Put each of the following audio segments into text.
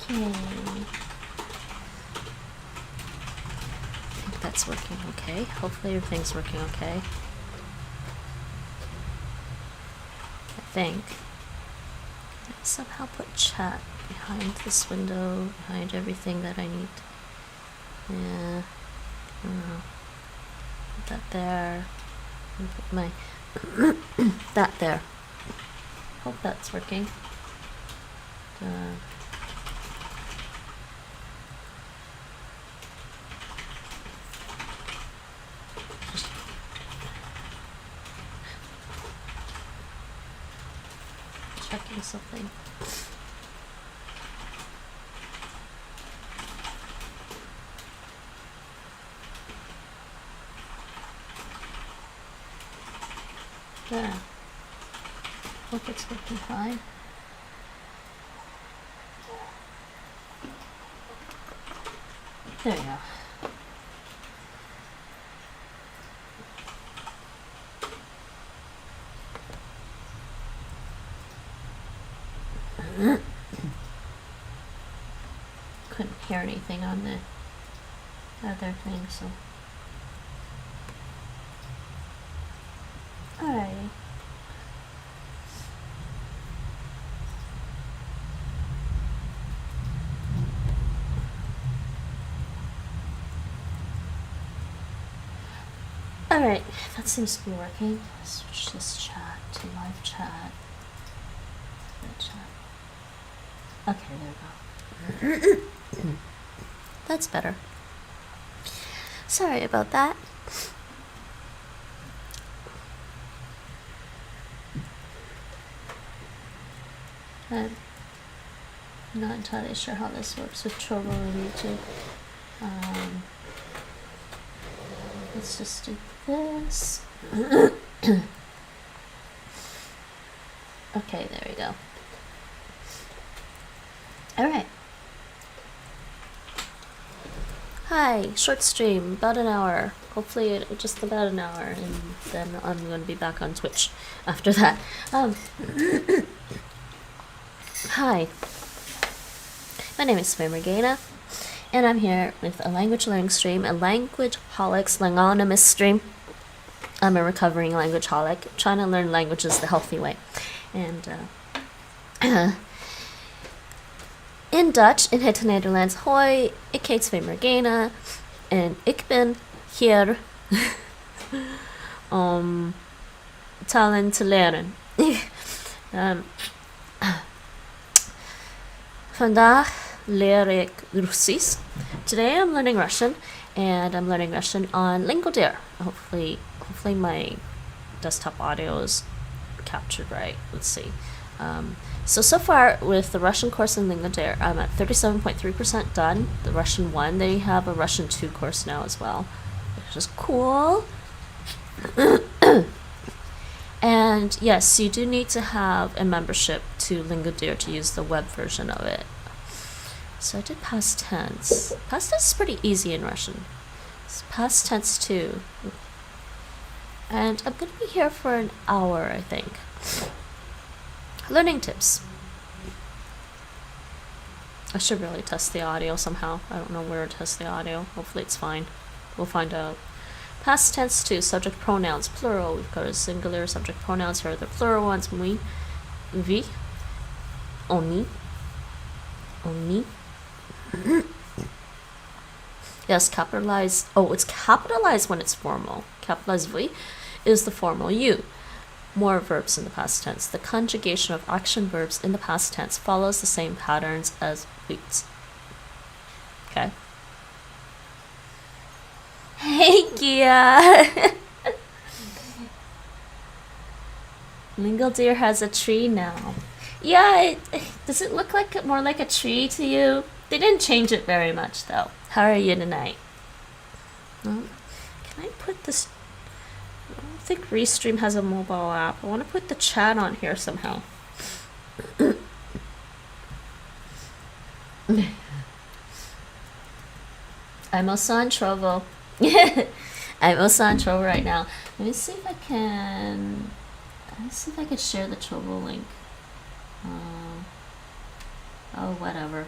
Okay. I think that's working okay. Hopefully everything's working okay. I think. I somehow put chat behind this window, behind everything that I need. Yeah. I don't know. Put that there. And put my that there. Hope that's working. Just checking something. There. Hope it's working fine. There you go. Couldn't hear anything on the other thing, so. Alrighty. Alright, that seems to be working. Switch this chat to live chat. Okay, there we go. That's better. Sorry about that. I'm not entirely sure how this works with Trovo and YouTube. Let's just do this. Okay, there we go. Alright. Hi, short stream, about an hour. Hopefully just about an hour, and then I'm going to be back on Twitch after that. Hi. My name is Famorgana, and I'm here with a language learning stream, a Languageholics Langonymous stream. I'm a recovering languageholic, trying to learn languages the healthy way. And in Dutch, in het Nederlands, hoi, ik heet Famorgana, en ik ben hier om talen te leren. Vandaag leer ik Russisch. Today I'm learning Russian, and I'm learning Russian on LingoDeer. Hopefully my desktop audio is captured right. Let's see. So far with the Russian course in LingoDeer, I'm at 37.3% done. The Russian 1, they have a Russian 2 course now as well, which is cool. And yes, you do need to have a membership to LingoDeer to use the web version of it. So I did past tense. Past tense is pretty easy in Russian. It's past tense too. And I'm going to be here for an hour, I think. Learning tips. I should really test the audio somehow. I don't know where to test the audio. Hopefully it's fine. We'll find out. Past tense too. Subject pronouns, plural. We've got a singular subject pronouns. Here are the plural ones. Moi, vi, oni, oni. Yes, capitalized. Oh, it's capitalized when it's formal. Capitalized vi is the formal you. More verbs in the past tense. The conjugation of action verbs in the past tense follows the same patterns as weeks. Okay. Hey, Gia! LingoDeer has a tree now. Yeah, does it look like more like a tree to you? They didn't change it very much, though. How are you tonight? Can I put this... I don't think Restream has a mobile app. I want to put the chat on here somehow. I'm also on Trovo. I'm also on Trovo right now. Let me see if I can... Let's see if I can share the Trovo link. Oh, whatever.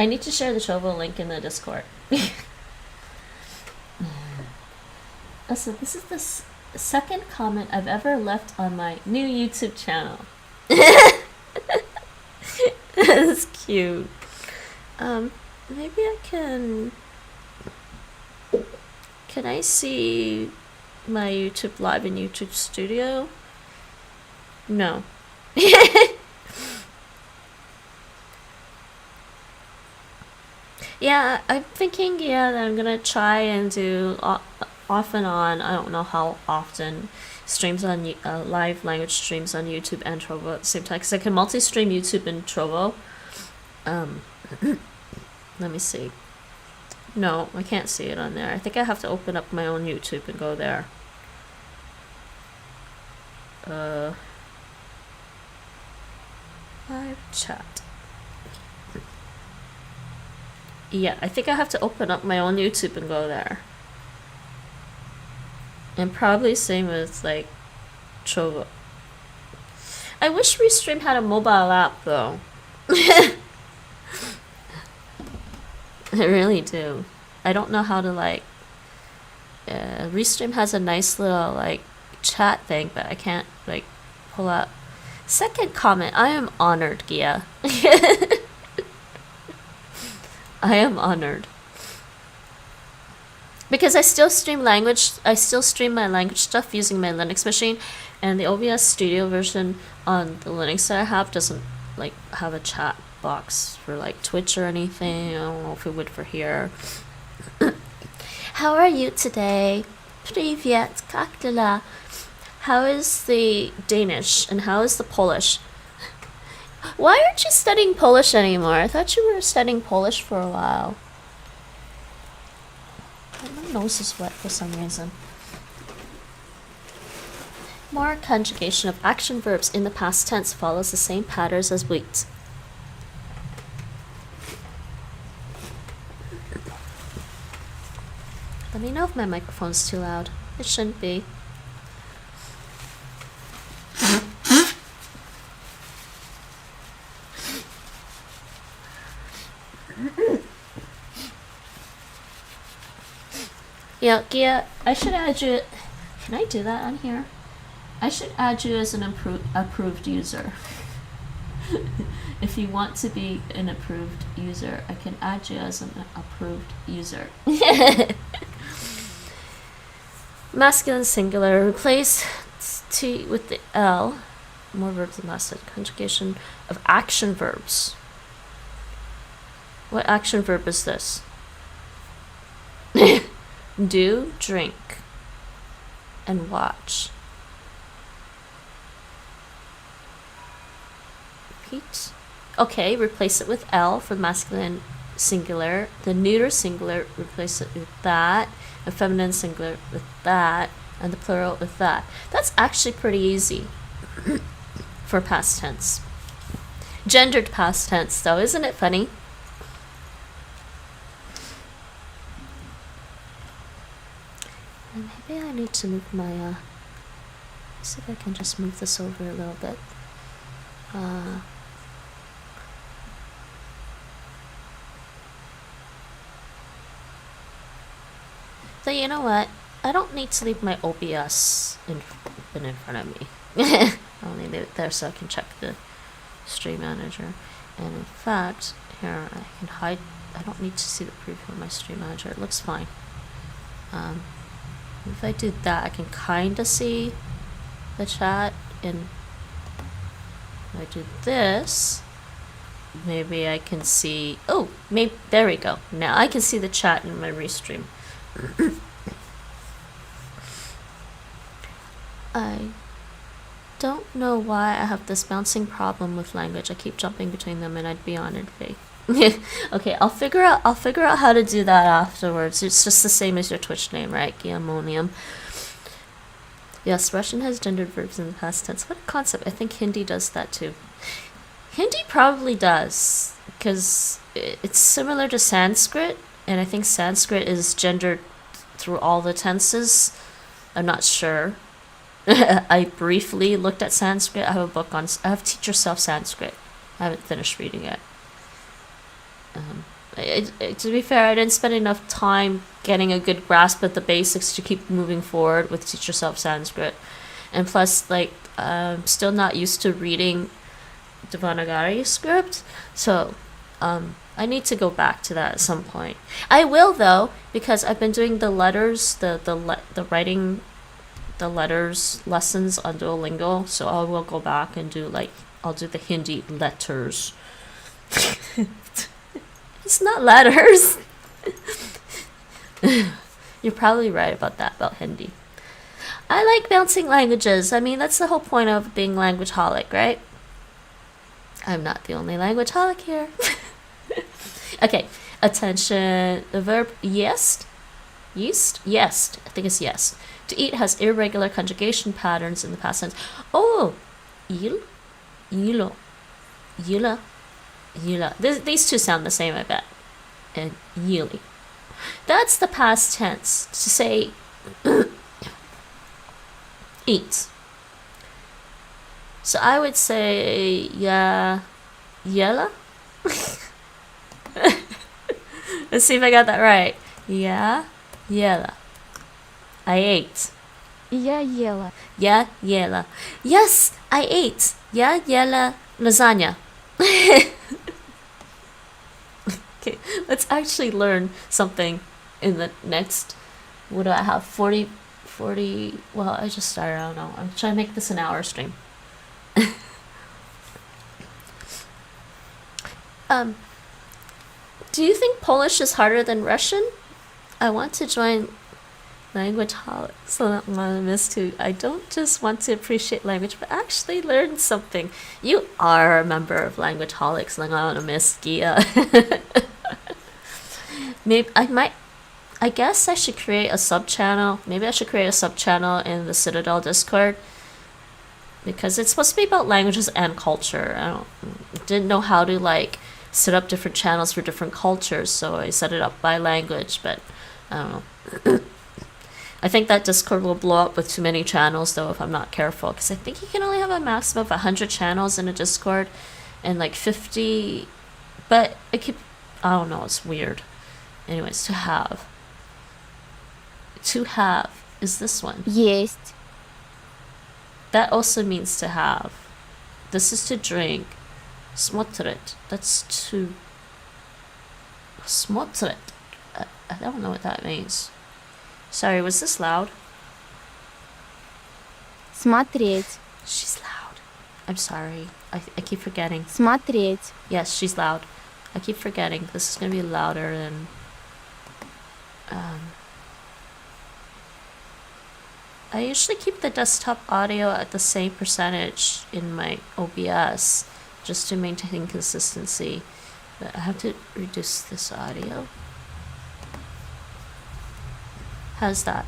I need to share the Trovo link in the Discord. So this is the second comment I've ever left on my new YouTube channel. That's cute. Maybe I can... Can I see my YouTube live in YouTube Studio? No. Yeah, I'm thinking, that I'm gonna try and do off and on, I don't know how often, streams on live language streams on YouTube and Trovo at the same time, because I can multi-stream YouTube and Trovo. Let me see. No, I can't see it on there. I think I have to open up my own YouTube and go there. Live chat. Yeah, I think I have to open up my own YouTube and go there. And probably same with like Trovo. I wish Restream had a mobile app though. I really do. I don't know how to like Restream has a nice little like chat thing, but I can't like pull up. Second comment, I am honored, Gia. I am honored. Because I still stream my language stuff using my Linux machine, and the OBS Studio version on the Linux that I have doesn't like have a chat box for like Twitch or anything. I don't know if it would for here. How are you today? Привет, как дела? How is the Danish and how is the Polish? Why aren't you studying Polish anymore? I thought you were studying Polish for a while. My nose is wet for some reason. More conjugation of action verbs in the past tense follows the same patterns as wait. Let me know if my microphone's too loud. It shouldn't be. Yeah, Gia, I should add you. Can I do that on here? I should add you as an approved user. If you want to be an approved user, I can add you as an approved user. Masculine singular. Replace T with the L. More verbs than last. Conjugation of action verbs. What action verb is this? Do, drink, and watch. Repeat. Okay, replace it with L for the masculine singular. The neuter singular, replace it with that. The feminine singular with that. And the plural with that. That's actually pretty easy for past tense. Gendered past tense, though, isn't it funny? Maybe I need to move my, see if I can just move this over a little bit. So you know what? I don't need to leave my OBS in front of me. I'll leave it there so I can check the stream manager. And in fact, here I can hide. I don't need to see the preview of my stream manager. It looks fine. If I do that, I can kind of see the chat, and if I do this, maybe I can see, oh, maybe, there we go. Now I can see the chat in my restream. I don't know why I have this bouncing problem with language. I keep jumping between them, and I'd be honored if okay, I'll figure out how to do that afterwards. It's just the same as your Twitch name, right? Giammonium. Yes, Russian has gendered verbs in the past tense. What a concept. I think Hindi does that too. Hindi probably does, because it's similar to Sanskrit, and I think Sanskrit is gendered through all the tenses. I'm not sure. I briefly looked at Sanskrit. I have a book on, I have Teach Yourself Sanskrit. I haven't finished reading it. To be fair, I didn't spend enough time getting a good grasp of the basics to keep moving forward with Teach Yourself Sanskrit. And plus, like, I'm still not used to reading Devanagari script, so I need to go back to that at some point. I will, though, because I've been doing the letters, the writing the letters lessons on Duolingo, so I will go back and do, like, I'll do the Hindi letters. It's not letters. You're probably right about that, about Hindi. I like bouncing languages. I mean, that's the whole point of being languageholic, right? I'm not the only languageholic here. Okay, attention. The verb yes, yeast, yes. I think it's yes. To eat has irregular conjugation patterns in the past tense. Oh, il, yilo, yila, yila. These two sound the same, I bet. And yili. That's the past tense. To say eat. So I would say yeah, yella. Let's see if I got that right. Yeah, yella. I ate. Я ела. Yeah, yella. Yes, I ate. Yeah, yella lasagna. Okay, let's actually learn something in the next, what do I have, 40, well, I just started, I don't know. I'm trying to make this an hour stream. Do you think Polish is harder than Russian? I want to join Languageholics Langonymous too. I don't just want to appreciate language, but actually learn something. You are a member of Languageholics Langonymous, Gia. Maybe I guess I should create a sub-channel. Maybe I should create a sub-channel in the Citadel Discord, because it's supposed to be about languages and culture. Didn't know how to, like, set up different channels for different cultures, so I set it up by language, but I don't know. I think that Discord will blow up with too many channels, though, if I'm not careful, because I think you can only have a maximum of 100 channels in a Discord, and like 50, but I don't know, it's weird. Anyways, to have is this one. Есть. That also means to have. This is to drink. Смотреть. That's to. Смотреть. I don't know what that means. Sorry, was this loud? Смотреть. She's loud. I'm sorry. I keep forgetting. Смотреть. Yes, she's loud. I keep forgetting. This is gonna be louder than. I usually keep the desktop audio at the same percentage in my OBS just to maintain consistency. But I have to reduce this audio. How's that?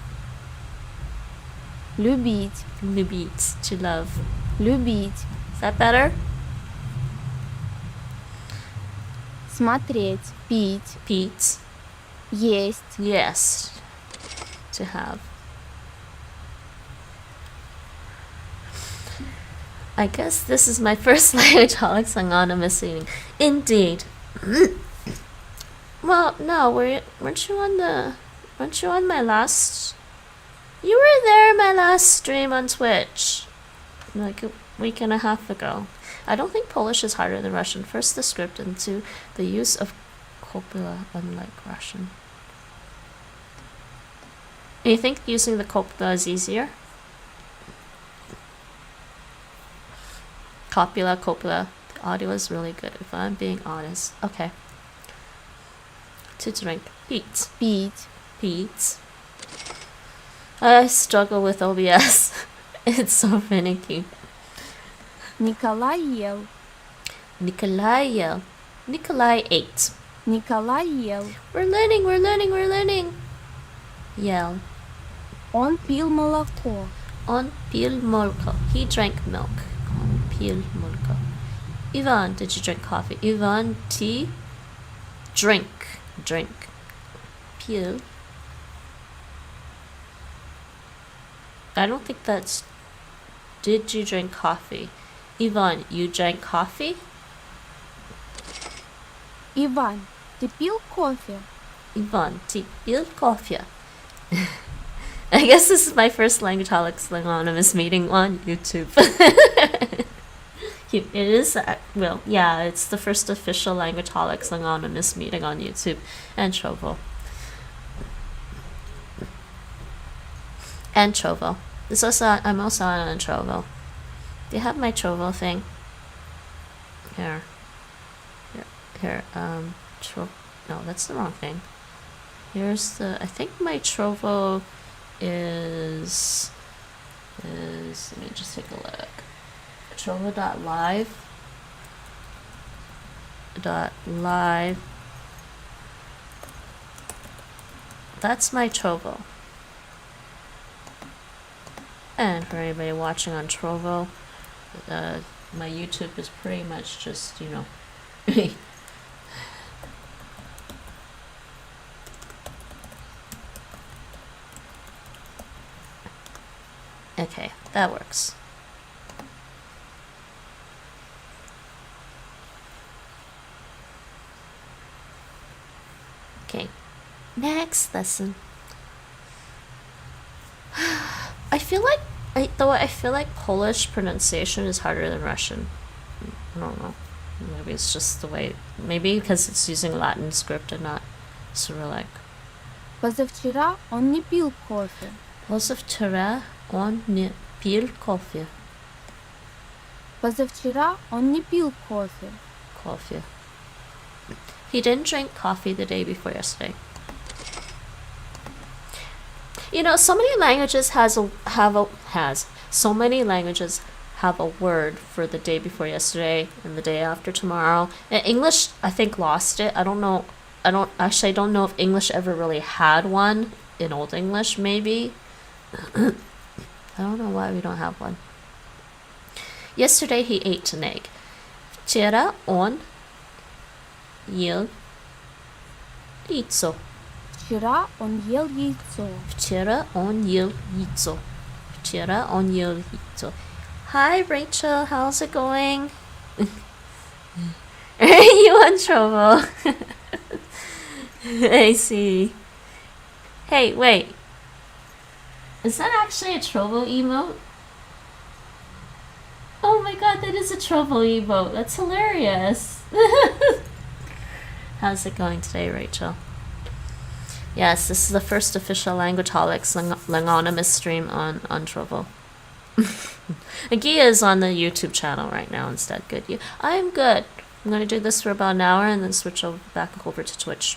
Любить. Любить, to love. Любить. Is that better? Смотреть. Пить. Pete. Есть. Yes. To have. I guess this is my first Languageholics Langonymous meeting. Indeed. Well, no, weren't you on my last? You were there my last stream on Twitch, like a week and a half ago. I don't think Polish is harder than Russian. First, the script, and two, the use of copula, unlike Russian. You think using the copula is easier? Copula, copula. The audio is really good, if I'm being honest. Okay. To drink. Pete. Пить. Pete. I struggle with OBS. It's so finicky. Николай ел. Nikolai yell. Nikolai ate. Николай ел. We're learning. Yell. Он пил молоко. On pil molko. He drank milk. On pil molko. Ivan, did you drink coffee? Ivan, tea. Drink. Pil. I don't think that's. Did you drink coffee? Ivan, you drank coffee? Иван Ты пил кофе? Yvonne, ты пил кофе? I guess this is my first Languageholics Langonymous meeting on YouTube. It is, well, yeah, it's the first official Languageholics Langonymous meeting on YouTube and Trovo. And Trovo. I'm also on Trovo. Do you have my Trovo thing? Here. No, that's the wrong thing. Here's I think my Trovo is, let me just take a look. Trovo.live. That's my Trovo. And for anybody watching on Trovo, my YouTube is pretty much just, you know, okay, that works. Okay, next lesson. I feel like Polish pronunciation is harder than Russian. I don't know. Maybe it's just the way. Maybe because it's using Latin script and not Cyrillic. Позавчера он не пил кофе. Позавчера он не пил кофе. Позавчера он не пил кофе. Coffee. He didn't drink coffee the day before yesterday. You know, so many languages have a word for the day before yesterday and the day after tomorrow. And English, I think, lost it. I don't know if English ever really had one in Old English, maybe. I don't know why we don't have one. Yesterday he ate an egg. Вчера он ел яйцо. Вчера он ел яйцо. Вчера он ел яйцо. Вчера он ел яйцо. Hi Rachel, how's it going? Are you on Trovo? I see. Hey, wait. Is that actually a Trovo emote? Oh my god, that is a Trovo emote. That's hilarious. How's it going today, Rachel? Yes, this is the first official Languageholics Langonymous stream on Trovo. Agia is on the YouTube channel right now instead. Good. I'm good. I'm going to do this for about an hour and then switch back over to Twitch.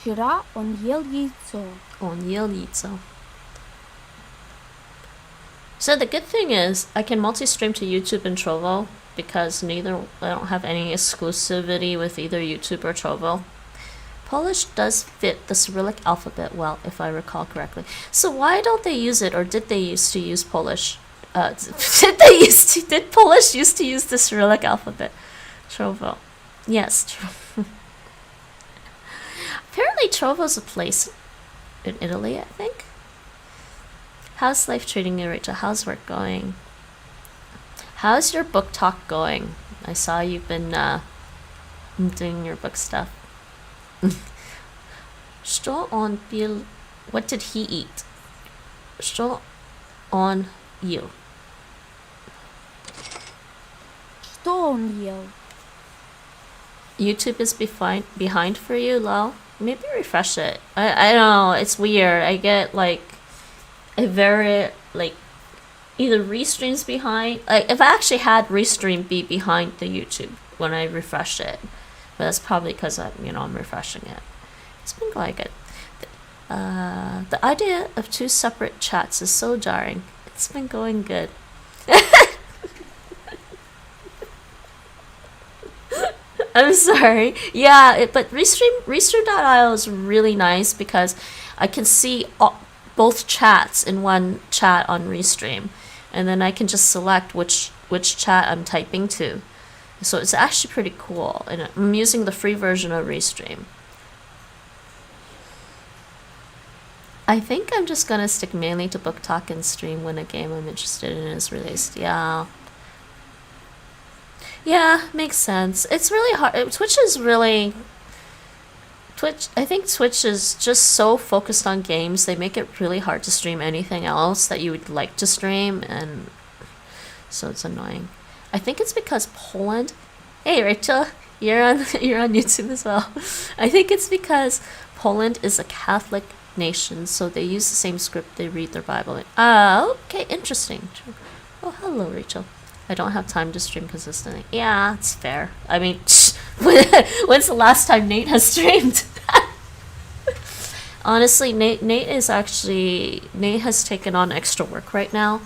Вчера он ел яйцо. Он ел яйцо. So the good thing is I can multi-stream to YouTube and Trovo because I don't have any exclusivity with either YouTube or Trovo. Polish does fit the Cyrillic alphabet well, if I recall correctly. So why don't they use it, or did they used to use Polish? Did Polish used to use the Cyrillic alphabet? Trovo. Yes. Apparently Trovo's a place in Italy, I think. How's life treating you, Rachel? How's work going? How's your book talk going? I saw you've been doing your book stuff. Что он пил? What did he eat? Что он ел? Что он ел? YouTube is behind for you, Lal? Maybe refresh it. I don't know, it's weird. I get like a very either restreams behind. Like if I actually had restream be behind the YouTube when I refresh it. But that's probably because I'm refreshing it. It's been quite good. The idea of two separate chats is so jarring. It's been going good. I'm sorry. Yeah, but Restream.io is really nice because I can see both chats in one chat on Restream, and then I can just select which chat I'm typing to. So it's actually pretty cool, and I'm using the free version of Restream. I think I'm just gonna stick mainly to book talk and stream when a game I'm interested in is released. Yeah. Yeah, makes sense. It's really hard. I think Twitch is just so focused on games, they make it really hard to stream anything else that you would like to stream, and so it's annoying. I think it's because Poland. Hey Rachel, you're on YouTube as well. I think it's because Poland is a Catholic nation, so they use the same script they read their Bible in. Okay, interesting. Oh, hello Rachel. I don't have time to stream consistently. Yeah, it's fair. I mean, when's the last time Nate has streamed? Honestly, Nate has taken on extra work right now,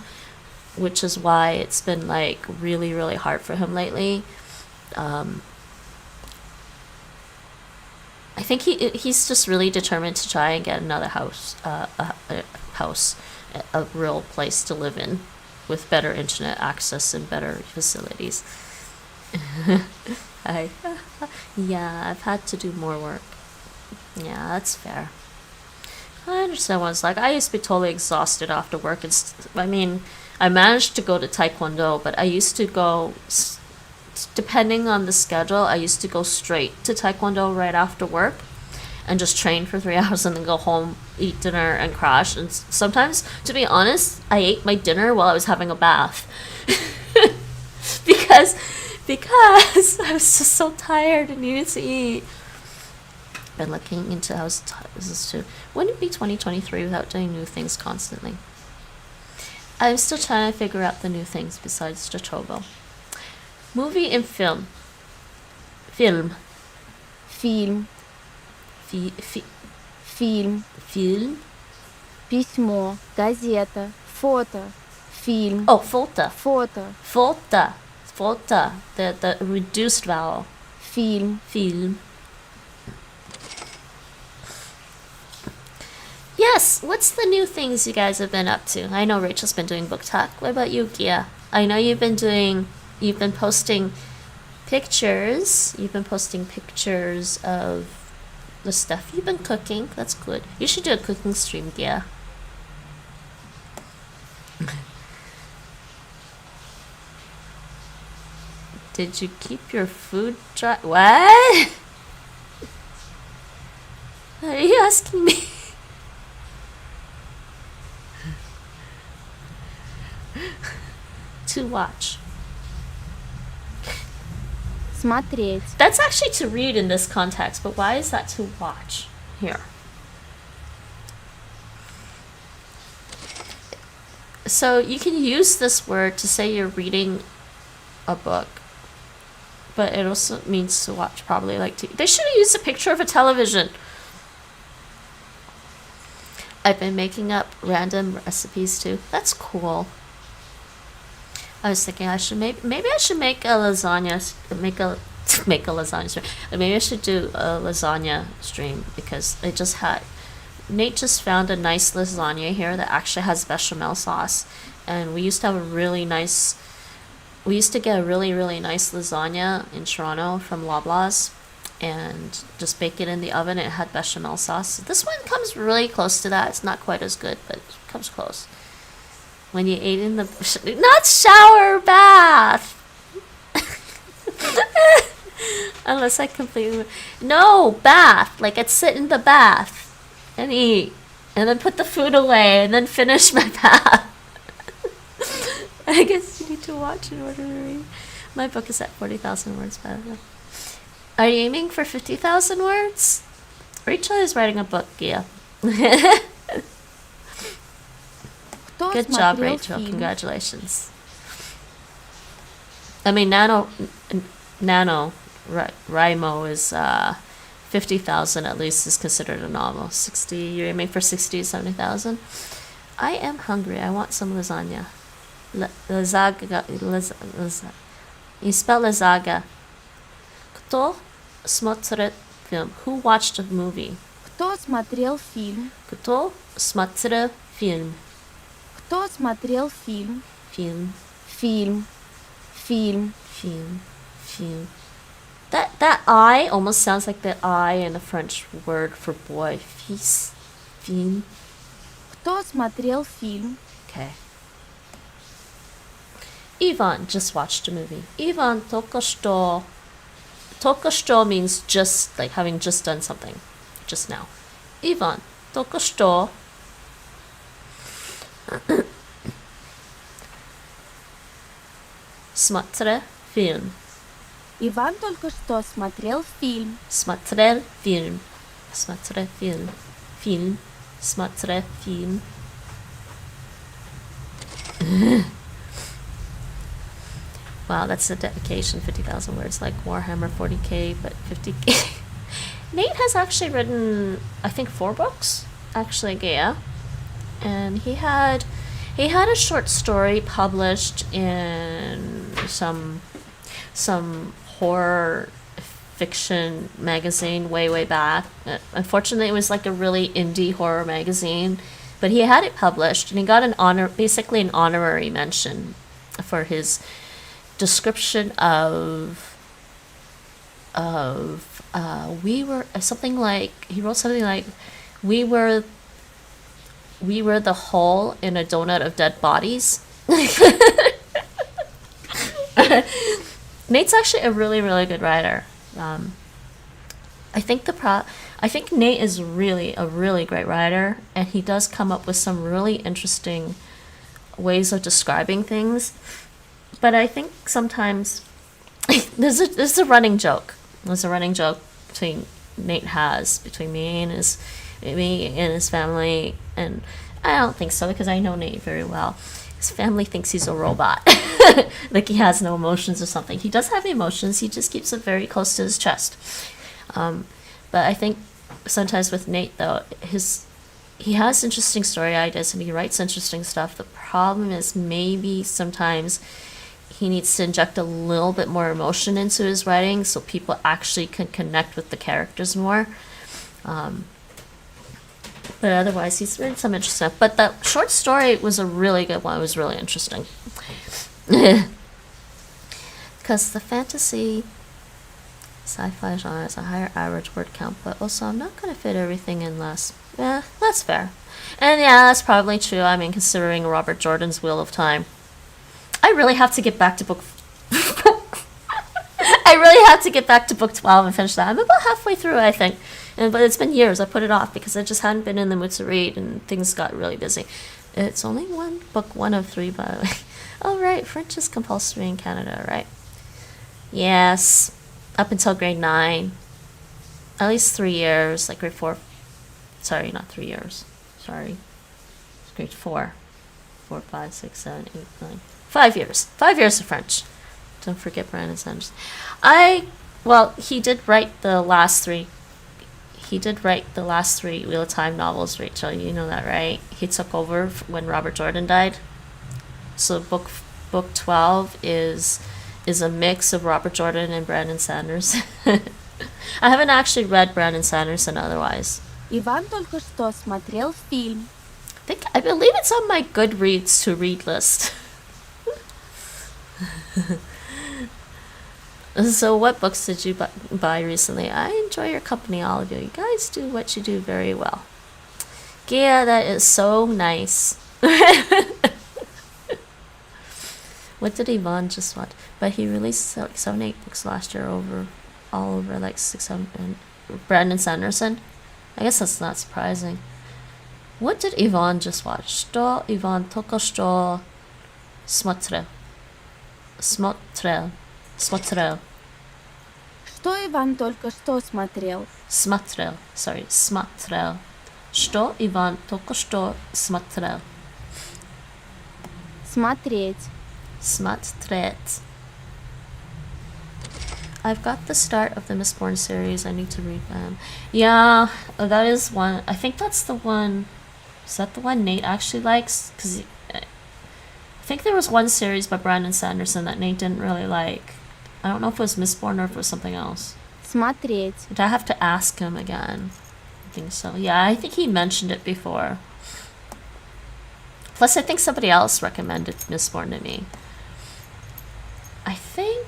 which is why it's been like really, really hard for him lately. I think he's just really determined to try and get another house, a real place to live in, with better internet access and better facilities. Yeah, I've had to do more work. Yeah, that's fair. I understand what it's like. I used to be totally exhausted after work. I managed to go to Taekwondo, but I used to go, depending on the schedule, I used to go straight to Taekwondo right after work and just train for 3 hours and then go home, eat dinner, and crash. And sometimes, to be honest, I ate my dinner while I was having a bath. because I was just so tired and needed to eat. Been looking into how this is too. Wouldn't it be 2023 without doing new things constantly? I'm still trying to figure out the new things besides Jotobo. Movie and film. Film. Фильм. Фильм. Film. Письмо. Газета. Фото. Фильм. Oh, Folta. Фото. Folta. Folta. The reduced vowel. Фильм. Film. Yes, what's the new things you guys have been up to? I know Rachel's been doing book talk. What about you, Gia? I know you've been posting pictures. You've been posting pictures of the stuff you've been cooking. That's good. You should do a cooking stream, Gia. Did you keep your food dry? What? Are you asking me? To watch. Смотреть. That's actually to read in this context, but why is that to watch here? So you can use this word to say you're reading a book, but it also means to watch, probably. They should have used a picture of a television. I've been making up random recipes too. That's cool. I was thinking I should maybe I should make a lasagna, make a lasagna stream. Maybe I should do a lasagna stream because Nate just found a nice lasagna here that actually has bechamel sauce, and we used to get a really, really nice lasagna in Toronto from Loblaws, and just bake it in the oven. It had bechamel sauce. This one comes really close to that. It's not quite as good, but it comes close. When you ate in the... Not shower, bath! Unless I completely... No, bath! Like, I'd sit in the bath and eat. And then put the food away and then finish my bath. I guess you need to watch in order to read. My book is at 40,000 words, by the way. Are you aiming for 50,000 words? Rachel is writing a book, yeah. Good job, Rachel. Фильм? Congratulations. I mean, Nano, Raimo is 50,000 at least is considered a novel. 60, you're aiming for 60 to 70,000? I am hungry. I want some lasagna. Lasagna. You spell lasagna. Кто смотрит film? Who watched a movie? Кто смотрел фильм? Кто смотрел film? Кто смотрел фильм? Film. Фильм. Фильм. Film. Film. That I almost sounds like the I in the French word for boy. Fils. Film. Что смотрел фильм? Okay. Ivan just watched a movie. Ivan только что. Только что means just, like having just done something. Just now. Ivan только что. Смотрел фильм. Иван только что смотрел фильм. Смотрел фильм. Смотрел фильм. Фильм. Смотрел фильм. Wow, that's a dedication, 50,000 words, like Warhammer 40k, but 50k. Nate has actually written, I think, 4 books, actually, yeah. And he had a short story published in some horror fiction magazine way back. Unfortunately, it was like a really indie horror magazine, but he had it published, and he got basically an honorary mention for his description of we were something like, he wrote something like we were the hole in a donut of dead bodies. Nate's actually a really good writer. I think Nate is really a really great writer, and he does come up with some really interesting ways of describing things. But I think sometimes there's a running joke. There's a running joke between between me and his family, and I don't think so, because I know Nate very well. His family thinks he's a robot, like he has no emotions or something. He does have emotions. He just keeps it very close to his chest. But I think sometimes with Nate, though, he has interesting story ideas and he writes interesting stuff. The problem is maybe sometimes he needs to inject a little bit more emotion into his writing so people actually can connect with the characters more. But otherwise, he's written some interesting stuff. But that short story was a really good one. It was really interesting. Because the fantasy sci-fi genre has a higher average word count, but also I'm not going to fit everything in less. Yeah, that's fair. And yeah, that's probably true. I mean, considering Robert Jordan's Wheel of Time. I really have to get back to book... I really have to get back to book 12 and finish that. I'm about halfway through, I think. But it's been years. I put it off because I just hadn't been in the mood to read and things got really busy. It's only book 1 of 3, by the way. Oh, right. French is compulsory in Canada, right? Yes. Up until grade 9. At least 3 years. Like grade 4. Sorry, not 3 years. Sorry. It's grade 4. 4, 5, 6, 7, 8, 9. 5 years. 5 years of French. Don't forget Brandon Sanders. He did write the last 3. He did write the last 3 Wheel of Time novels, Rachel. You know that, right? He took over when Robert Jordan died. So book 12 is a mix of Robert Jordan and Brandon Sanders. I haven't actually read Brandon Sanderson otherwise. Иван только что смотрел фильм. I believe it's on my Goodreads to read list. So what books did you buy recently? I enjoy your company, all of you. You guys do what you do very well. Yeah, that is so nice. What did Yvonne just watch? But he released like 7, 8 books last year all over like 6, 7. And Brandon Sanderson. I guess that's not surprising. What did Yvonne just watch? Что Иван только что смотрел? Смотрел. Что Иван только что смотрел? Смотрел. Sorry, смотрел. Что Иван только что смотрел? Смотреть. Смотреть. I've got the start of the Mistborn series. I need to read them. Yeah, that is one. I think that's the one. Is that the one Nate actually likes? Because I think there was one series by Brandon Sanderson that Nate didn't really like. I don't know if it was Mistborn or if it was something else. Смотреть. But I have to ask him again. I think so. Yeah, I think he mentioned it before. Plus, I think somebody else recommended Mistborn to me. I think...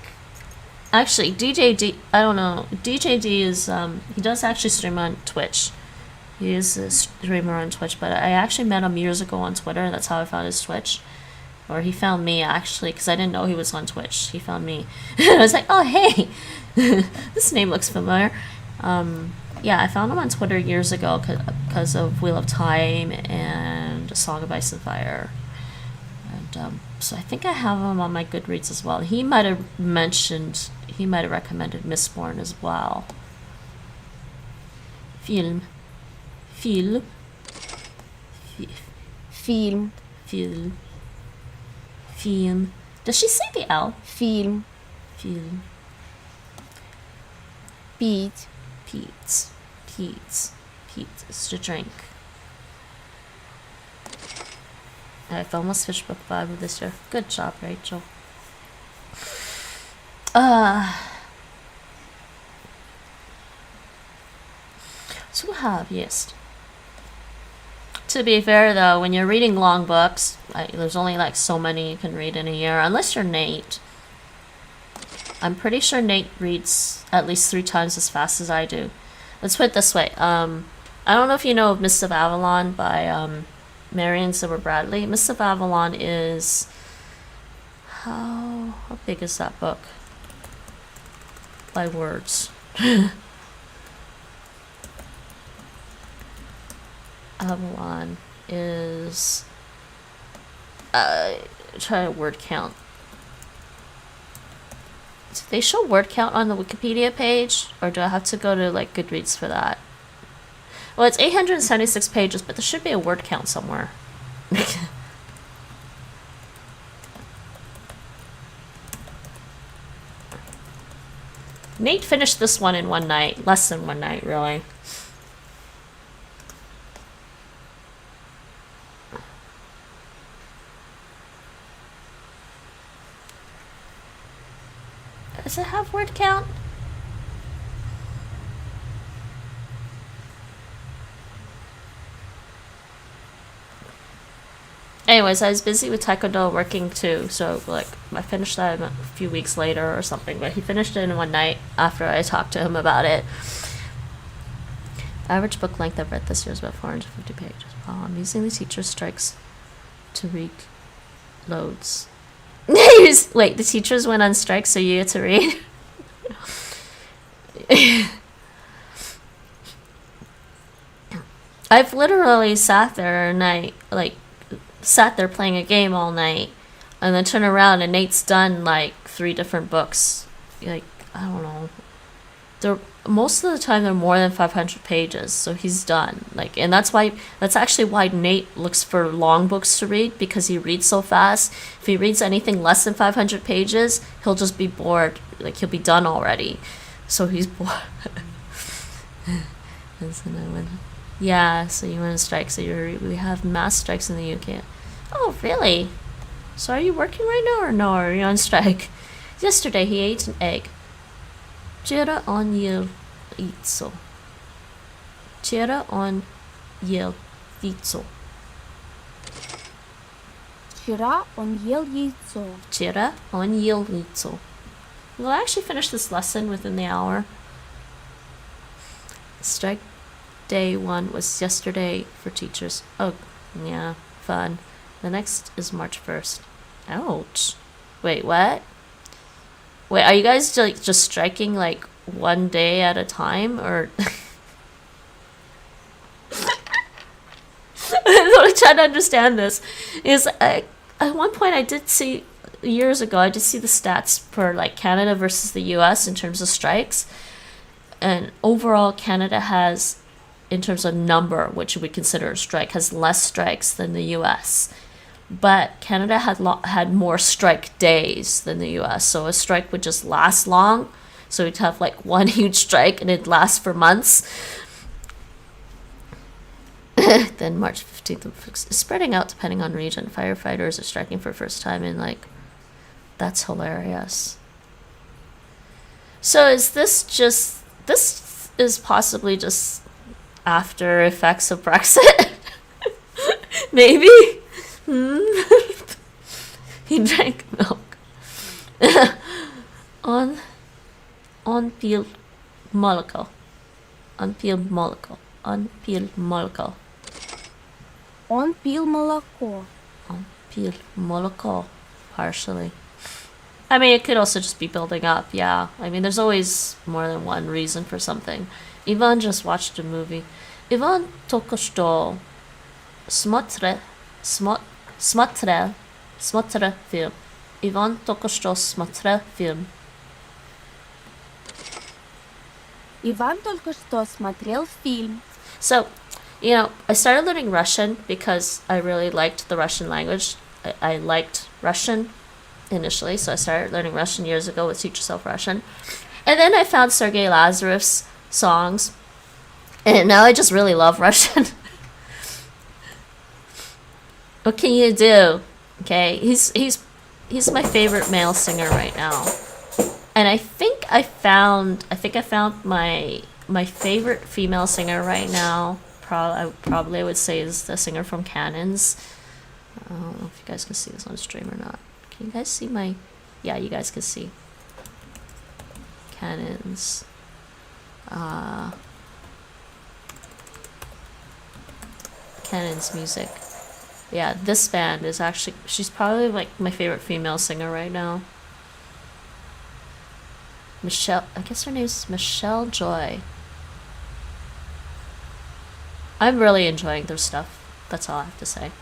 Actually, DJD... I don't know. DJD is... he does actually stream on Twitch. He is a streamer on Twitch, but I actually met him years ago on Twitter. That's how I found his Twitch. Or he found me, actually, because I didn't know he was on Twitch. He found me. I was like, oh, hey, this name looks familiar. Yeah, I found him on Twitter years ago because of Wheel of Time and A Song of Ice and Fire. And so I think I have him on my Goodreads as well. He might have recommended Mistborn as well. Film. Film. Film. Film. Film. Does she say the L? Film. Film. Пить. Pete. Pete. Pete is to drink. I've almost finished book 5 of this year. Good job, Rachel. So have yes. To be fair, though, when you're reading long books, there's only like so many you can read in a year, unless you're Nate. I'm pretty sure Nate reads at least 3 times as fast as I do. Let's put it this way. I don't know if you know of Mists of Avalon by Marion Zimmer Bradley. Mists of Avalon is... How big is that book? By words. Avalon is... try to word count. Do they show word count on the Wikipedia page? Or do I have to go to like Goodreads for that? Well, it's 876 pages, but there should be a word count somewhere. Nate finished this one in one night. Less than one night, really. Does it have word count? Anyways, I was busy with Taekwondo working too, so like I finished that a few weeks later or something, but he finished it in one night after I talked to him about it. Average book length I've read this year is about 450 pages. Wow, I'm using the teacher strikes to read loads. Wait, the teachers went on strike, so you get to read? I've literally sat there and sat there playing a game all night, and then turn around and Nate's done like 3 different books. Like, I don't know. Most of the time they're more than 500 pages, so he's done. Like, and that's actually why Nate looks for long books to read, because he reads so fast. If he reads anything less than 500 pages, he'll just be bored. Like, he'll be done already. So he's bored. And so I went, yeah, so you went on strike. So we have mass strikes in the UK. Oh, really? So are you working right now or no? Are you on strike? Yesterday he ate an egg. Chera on yel itso. Chera on yel itso. Вчера он ел яйцо. Chera on yel itso. We'll actually finish this lesson within the hour. Strike day 1 was yesterday for teachers. Oh, yeah, fun. The next is March 1st. Ouch. Wait, what? Wait, are you guys like just striking like one day at a time, or? I'm trying to understand this. At one point I did see, years ago, I did see the stats for like Canada versus the US in terms of strikes, and overall Canada has, in terms of number, which we consider a strike, has less strikes than the US. But Canada had more strike days than the US, so a strike would just last long. So we'd have like one huge strike and it'd last for months. Then March 15th is spreading out depending on region. Firefighters are striking for the first time, and like, that's hilarious. So is this is possibly just after effects of Brexit? Maybe? He drank milk. on peeled molecule. Он пил молоко. Он пил молоко. Он пил молоко. Partially. I mean, it could also just be building up, yeah. I mean, there's always more than one reason for something. Ivan just watched a movie. Ivan только что смотрел фильм. Иван только что смотрел фильм. Иван только что смотрел фильм. So, you know, I started learning Russian because I really liked the Russian language. I liked Russian initially, so I started learning Russian years ago with Teach Yourself Russian. And then I found Sergei Lazarev's songs, and now I just really love Russian. What can you do? Okay, he's my favorite male singer right now. And I think I found my favorite female singer right now. Probably I would say is the singer from Cantonese. I don't know if you guys can see this on stream or not. Can you guys see my? Yeah, you guys can see. Cantonese. Cantonese music. Yeah, this band is actually, she's probably like my favorite female singer right now. Michelle, I guess her name's Michelle Joy. I'm really enjoying their stuff. That's all I have to say.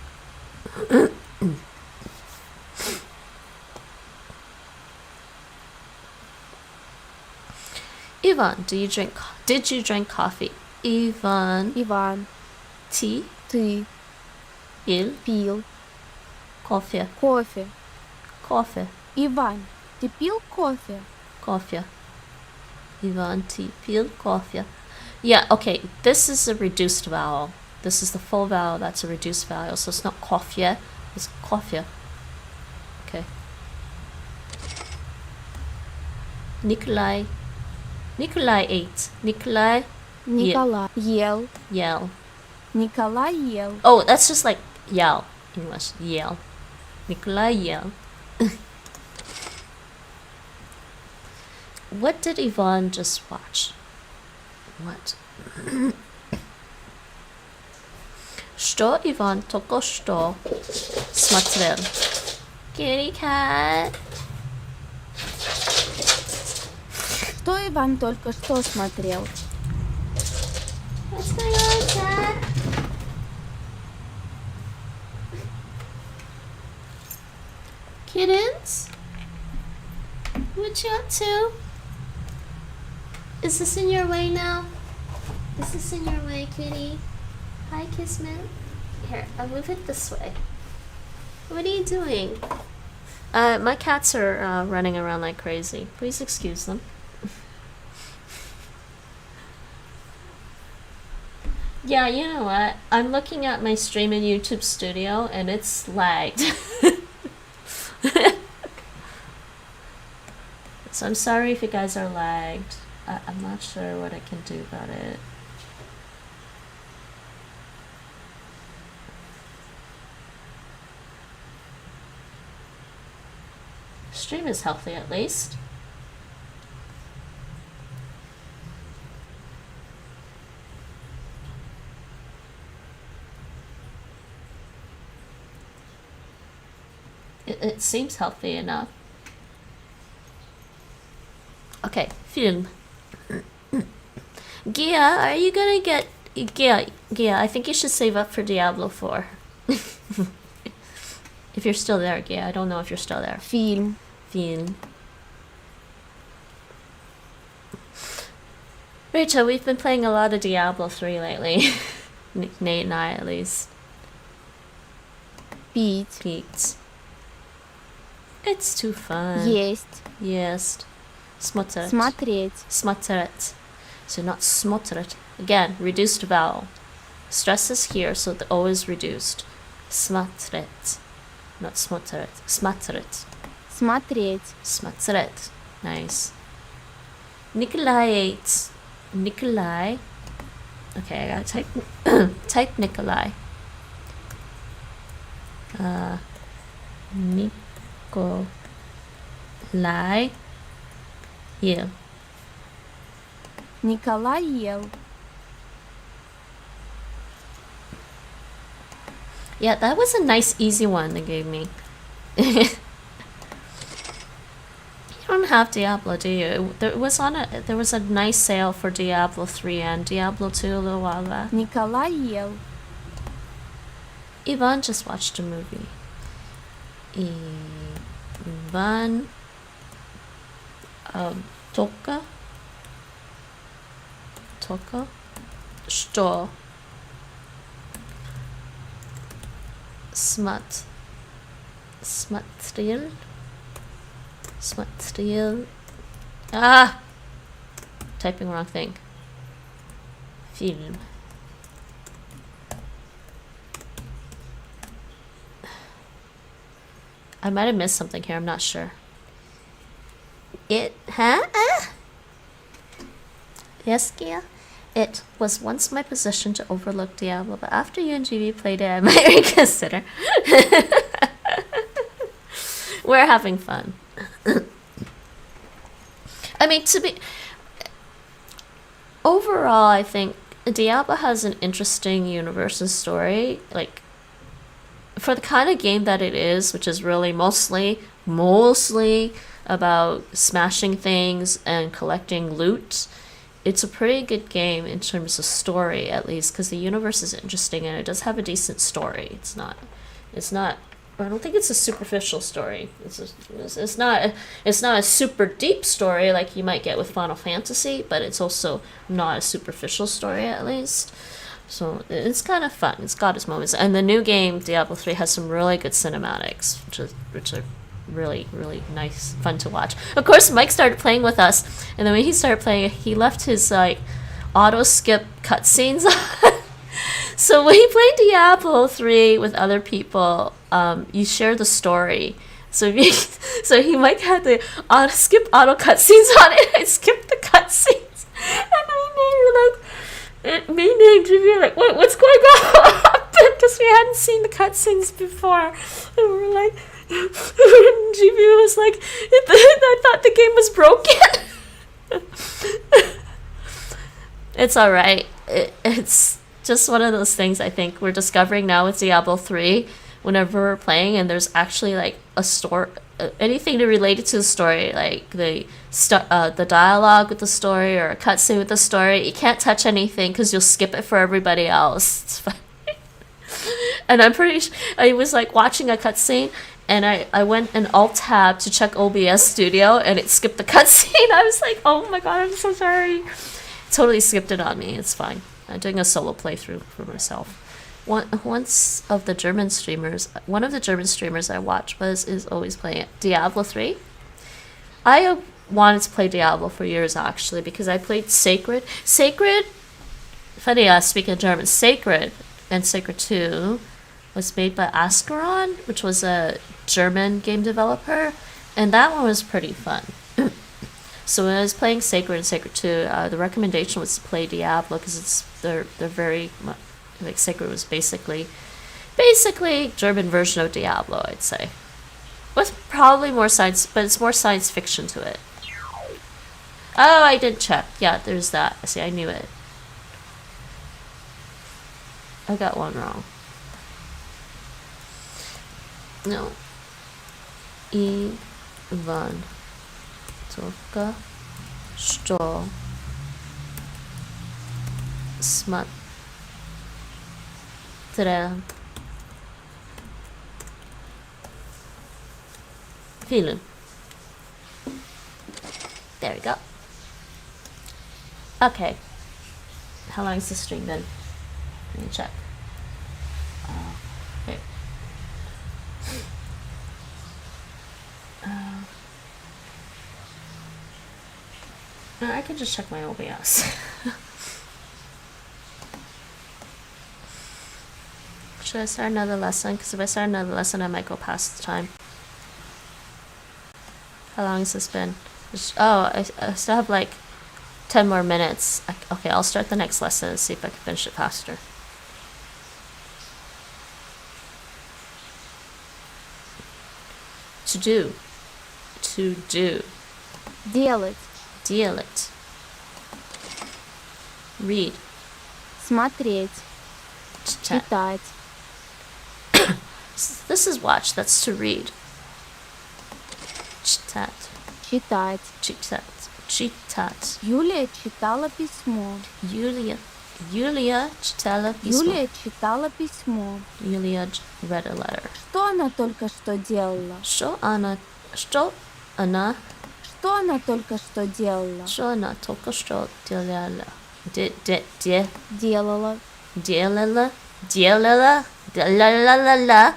Ivan, did you drink coffee? Ivan, tea, пил coffee. Иван, ты пил кофе? Coffee. Ivan, tea, pil, coffee. Yeah, okay, this is a reduced vowel. This is the full vowel, that's a reduced vowel. So it's not coffee, it's coffee. Okay. Nikolai ate. Nikolai ел. yell. Николай ел. Oh, that's just like yell. English, yell. Nikolai yell. What did Ivan just watch? What? Что Иван только что смотрел? Kitty cat. Что Иван только что смотрел? What's going on, cat? Kittens? What you up to? Is this in your way now? Is this in your way, kitty? Hi, Kismet. Here, I'll move it this way. What are you doing? My cats are running around like crazy. Please excuse them. Yeah, you know what? I'm looking at my stream in YouTube Studio and it's lagged. So I'm sorry if you guys are lagged. I'm not sure what I can do about it. Stream is healthy at least. It seems healthy enough. Okay, film. Gia, are you gonna get... Gia, I think you should save up for Diablo 4. If you're still there, Gia. I don't know if you're still there. Фильм. Rachel, we've been playing a lot of Diablo 3 lately. Nate and I, at least. Пить. It's too fun. Есть. Смотреть. Смотреть. So not смотреть. Again, reduced vowel. Stress is here, so the O is reduced. Смотреть. Not смотреть. Смотреть. Nice. Nikolai ate. Nikolai. Okay, I gotta type Nikolai. Nikolai. Yeah. Николай ел. Yeah, that was a nice, easy one they gave me. You don't have Diablo, do you? There was a nice sale for Diablo 3 and Diablo 2 a little while back. Николай ел. Ivan just watched a movie. Ivan Toka Что Смотрел typing wrong thing. Film. I might have missed something here, I'm not sure. Yes, Kia? It was once my position to overlook Diablo, but after you and GB played it, I might reconsider. We're having fun. I mean, overall, I think Diablo has an interesting universe and story. Like, for the kind of game that it is, which is really mostly about smashing things and collecting loot, it's a pretty good game in terms of story, at least, because the universe is interesting and it does have a decent story. It's not I don't think it's a superficial story. It's not a super deep story like you might get with Final Fantasy, but it's also not a superficial story, at least. So it's kind of fun. It's got its moments. And the new game, Diablo 3, has some really good cinematics, which are really, really nice, fun to watch. Of course, Mike started playing with us, and then when he started playing, he left his auto skip cutscenes on. So when he played Diablo 3 with other people, you share the story. So he might have the auto cutscenes on it. I skipped the cutscenes, and me and Jimmy were like, what's going on? Because we hadn't seen the cutscenes before, and we're like, Jimmy was like, I thought the game was broken. It's all right. It's just one of those things I think we're discovering now with Diablo 3 whenever we're playing, and there's actually like a story, anything to relate it to the story, like the dialogue with the story or a cutscene with the story. You can't touch anything because you'll skip it for everybody else. It's fine. And I'm pretty sure I was like watching a cutscene, and I went and alt-tab to check OBS Studio, and it skipped the cutscene. I was like, oh my god, I'm so sorry. Totally skipped it on me. It's fine. I'm doing a solo playthrough for myself. One of the German streamers I watch is always playing Diablo 3. I wanted to play Diablo for years, actually, because I played Sacred. Funny, speaking of German, Sacred and Sacred 2 was made by Ascaron, which was a German game developer, and that one was pretty fun. So when I was playing Sacred and Sacred 2, the recommendation was to play Diablo because they're very like Sacred was basically German version of Diablo, I'd say. With probably more science, but it's more science fiction to it. Oh, I did check. Yeah, there's that. See, I knew it. I got one wrong. No. Ivan. Только что смотрел film. There we go. Okay. How long has the stream been? Let me check. Okay. I can just check my OBS. Should I start another lesson? Because if I start another lesson, I might go past the time. How long has this been? I still have like 10 more minutes. Okay, I'll start the next lesson and see if I can finish it faster. To do. Делать. Read. Смотреть. Читать. This is watch. That's to read. Читать. Читать. Читать. Читать. Юлия читала письмо. Юлия читала письмо. Юлия читала письмо. Юлия read a letter. Что она только что делала? Что она Что она только что делала? только что делала? Делала. La.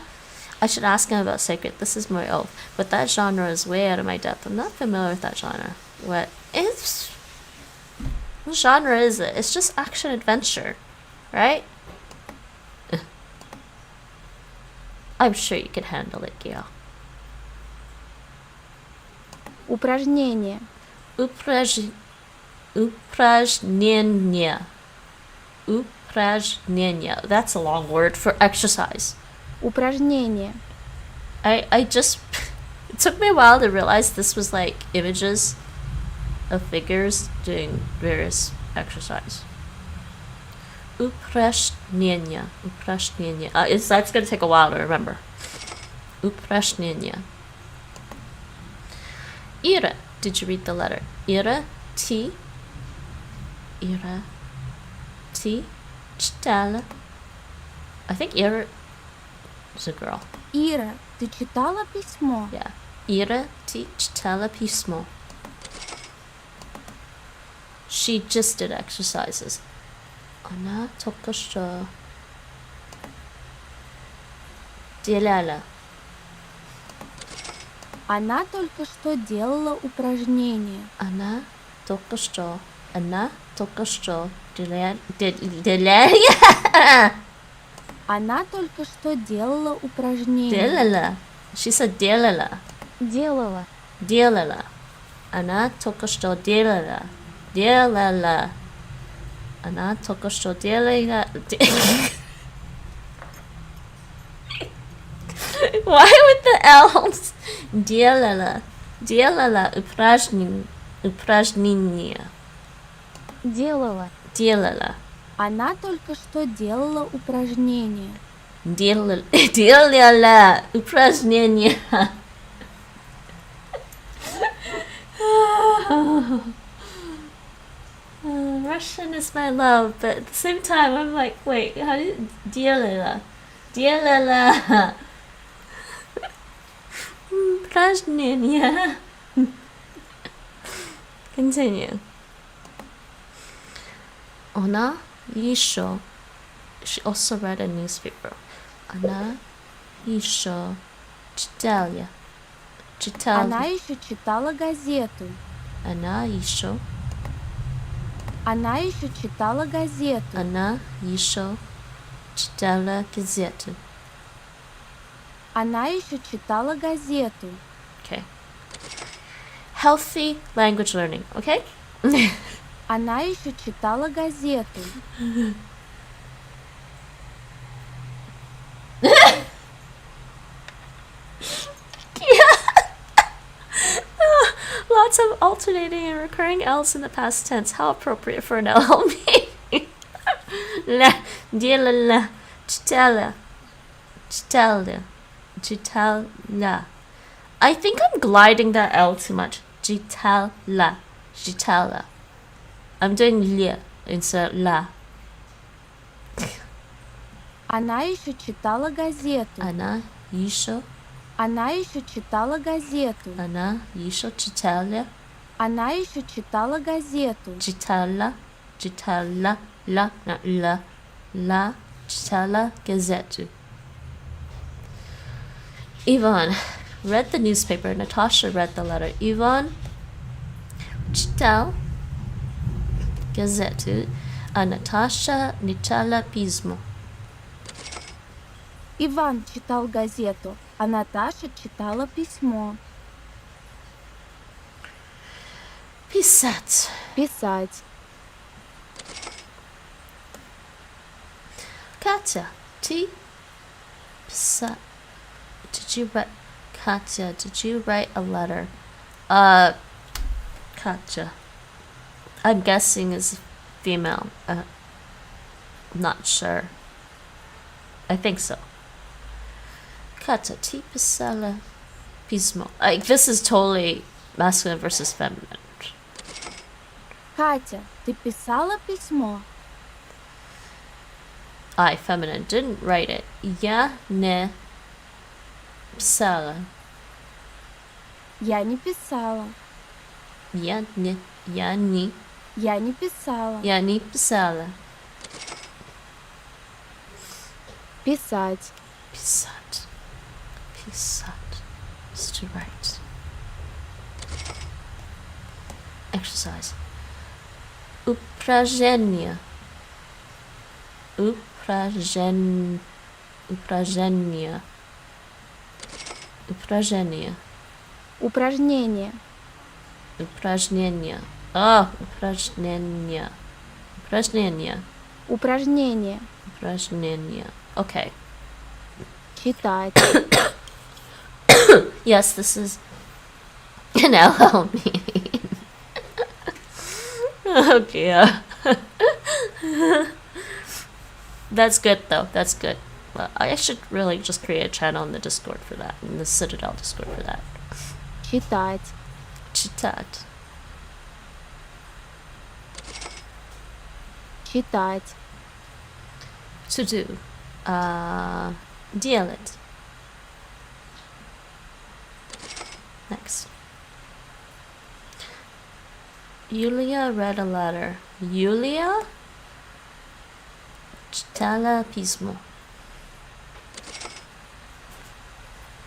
I should ask him about sacred. This is more old, but that genre is way out of my depth. I'm not familiar with that genre. What genre is it? It's just action adventure, right? I'm sure you can handle it, Gail. Упражнение. Упражнение. That's a long word for exercise. Упражнение. I just it took me a while to realize this was like images of figures doing various exercise. Упражнение. That's going to take a while to remember. Упражнение. Ира. Did you read the letter? Ира. T. Читала. I think Ира is a girl. Ира, ты читала письмо? Yeah. Ира, ты читала письмо. She just did exercises. Она только что делала. Она только что делала упражнение. Она только что делала. Она только что делала упражнение. Делала. She said делала. Делала. Она только что делала. Она только что делала. Why with the L's? Делала упражнение. Делала. Она только что делала упражнение. Делала упражнение. Russian is my love, but at the same time I'm like, wait, how do you делала упражнение. Continue. Она еще. She also read a newspaper. Она еще читала. Она еще читала газету. Она еще читала газету. Она еще читала газету. Она еще читала газету. Okay. Healthy language learning, okay? Она еще читала газету. Lots of alternating and recurring L's in the past tense. How appropriate for an L meeting. Делала, читала. I think I'm gliding that L too much. Читала. I'm doing le instead of la. Она еще читала газету. Она еще читала газету. Она еще читала. Она еще читала газету. Читала, la, читала газету. Ivan read the newspaper. Natasha read the letter. Ivan читал газету, а Natasha читала письмо. Иван читал газету, а Наташа читала письмо. Писать. Katya, Katya, did you write a letter? Katya. I'm guessing is female. I'm not sure. I think so. Kata, ti pisala pismo. Like, this is totally masculine versus feminine. Катя, ты писала письмо? I, feminine, didn't write it. Я не писала. Я не писала. Я не Я не писала. Писать. Писать. Писать is to write. Exercise. Упражнение. Упражнение. Упражнение. Упражнение. Упражнение. Упражнение. Упражнение. Упражнение. Упражнение. Okay. Читать. Yes, this is an LL meeting. Oh dear. That's good though. That's good. Well, I should really just create a channel in the Discord for that, in the Citadel Discord for that. Читать. Читать. Читать. To do. Делать. Next. Yulia read a letter. Yulia читала письмо.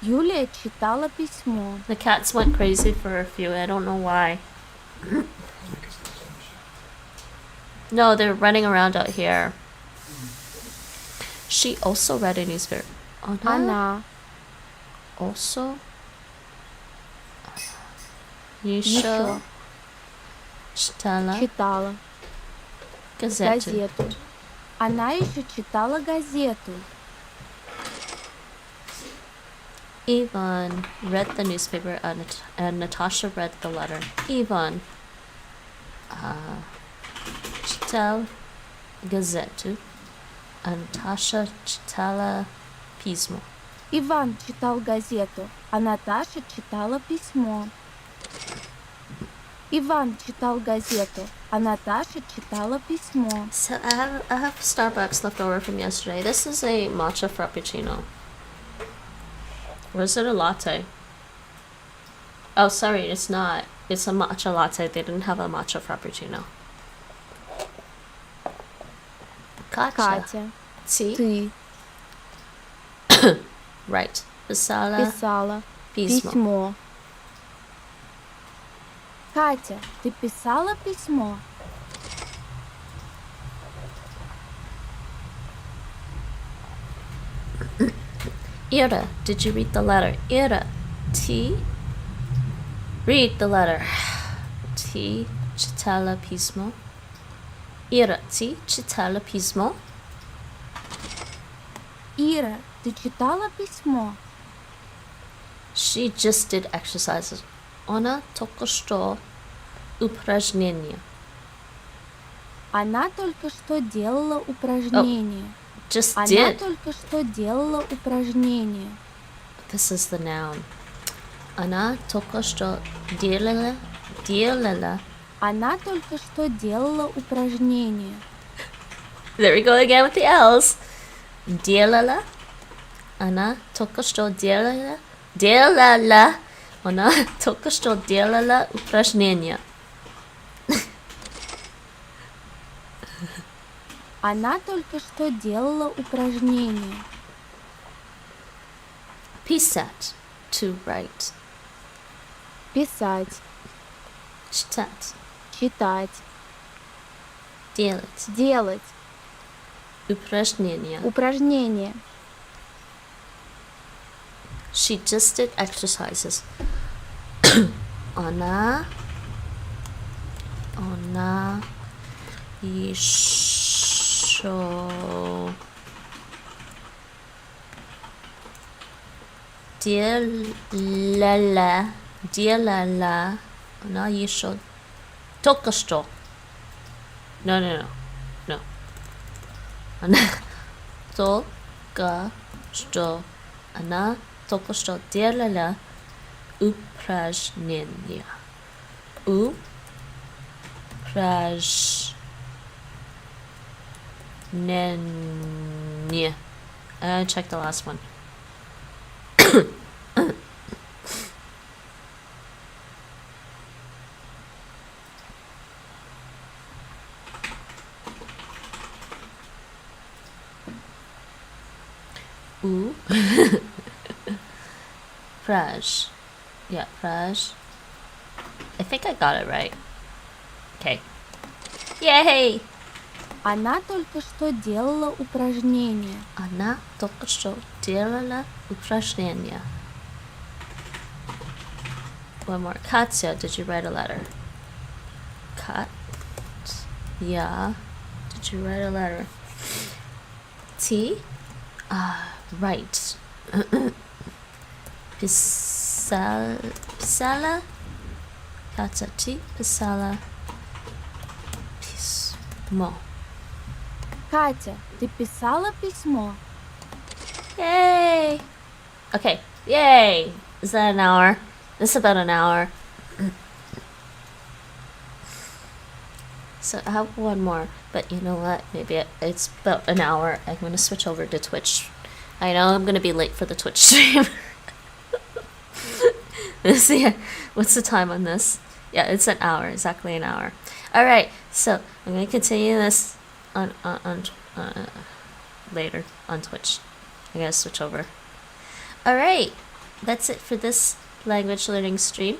Юлия читала письмо. The cats went crazy for a few. I don't know why. No, they're running around out here. She also read a newspaper. Она. Also. Еще. Читала. Газету. Она еще читала газету. Ivan read the newspaper and Natasha read the letter. Ivan читал газету, а Natasha читала письмо. Иван читал газету, а Наташа читала письмо. Иван читал газету, а Наташа читала письмо. So I have Starbucks left over from yesterday. This is a matcha frappuccino. Or is it a latte? Oh, sorry, it's not. It's a matcha latte. They didn't have a matcha frappuccino. Катя, Ти? ты Right. Писала письмо. письмо. Катя, ты писала письмо? Ira, did you read the letter? Ira, T. Read the letter. T. Читала письмо. Ира, ти читала письмо? Ира, ты читала письмо? She just did exercises. Она только что упражнение. Она только что делала упражнение. Just Она did. только что делала упражнение. This is the noun. Она только что делала. Она только что делала упражнение. There we go again with the L's. Делала. Она только что делала. Она только что делала упражнение. Она только что делала упражнение. Писать. To write. Писать, Читать. читать, Делать. делать, Упражнение. упражнение. She just did exercises. Она еще делала. Она еще только что. No. Она только что. Она только что делала упражнения. Упражнения. Check the last one. Praj. Yeah, Praj. I think I got it right. Okay. Yay! Она только что делала упражнение. Она только что делала упражнения. One more. Katya, did you write a letter? Yeah. Did you write a letter? T? Right. Pisala? Katya T. Pisala. Pismo. Катя, ты писала письмо? Yay! Okay, yay! Is that an hour? It's about an hour. So I have one more, but you know what? Maybe it's about an hour. I'm going to switch over to Twitch. I know I'm going to be late for the Twitch stream. Let's see, what's the time on this? Yeah, it's an hour, exactly an hour. Alright, so I'm going to continue this on later on Twitch. I gotta switch over. Alright, that's it for this language learning stream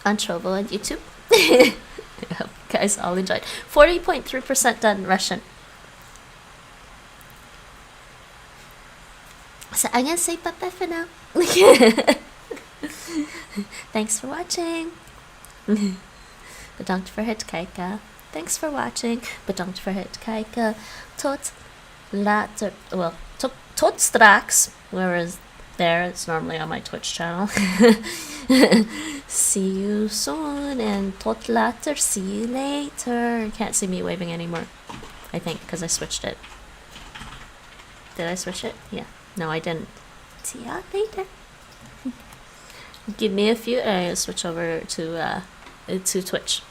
on Trovo and YouTube. I hope you guys all enjoyed. 40.3% done Russian. So I'm gonna say bye-bye for now. Thanks for watching. Bedankt voor het kijken. Thanks for watching. Bedankt voor het kijken. Tot later. Well, tot straks. Whereas there, it's normally on my Twitch channel. See you soon. And tot later. See you later. You can't see me waving anymore. I think, because I switched it. Did I switch it? Yeah. No, I didn't. See ya later. Give me a few and I'll switch over to Twitch.